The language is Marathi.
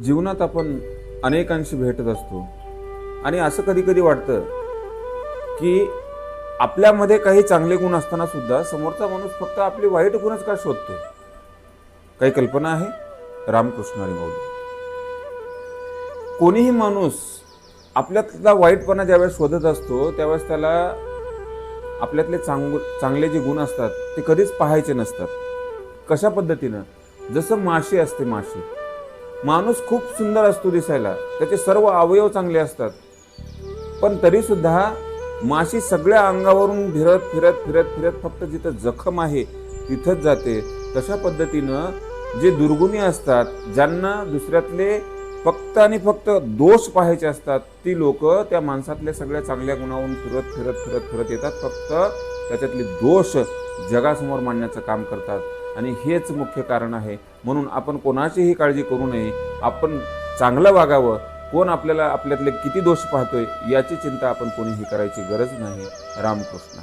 जीवनात आपण अनेकांशी भेटत असतो आणि असं कधी कधी वाटतं की आपल्यामध्ये काही चांगले गुण असताना सुद्धा समोरचा माणूस फक्त आपले वाईट गुणच का शोधतो. काही कल्पना आहे? रामकृष्ण हरी माऊली. कोणीही माणूस आपल्यातला वाईटपणा ज्यावेळेस शोधत असतो त्यावेळेस त्याला आपल्यातले चांगले जे गुण असतात ते कधीच पाहायचे नसतात. कशा पद्धतीनं? जसं माशी असते. माणूस खूप सुंदर असतो दिसायला, त्याचे सर्व अवयव चांगले असतात, पण तरी सुद्धा माशी सगळ्या अंगावरून फिरत फिरत फिरत फिरत फक्त जिथं जखम आहे तिथंच जाते. तशा पद्धतीनं जे दुर्गुणी असतात, ज्यांना दुसऱ्यातले फक्त आणि फक्त दोष पाहायचे असतात, ती लोक त्या माणसातल्या सगळ्या चांगल्या गुणावरून फिरत फिरत फिरत फिरत येतात, फक्त त्याच्यातले दोष जगासमोर मांडण्याचं काम करतात. आणि हेच मुख्य कारण आहे. म्हणून आपण कोणाचीही काळजी करू नये. आपण चांगलं वागावं. कोण आपल्याला आपल्यातले किती दोष पाहतोय याची चिंता आपण कोणीही करायची गरज नाही. रामकृष्ण.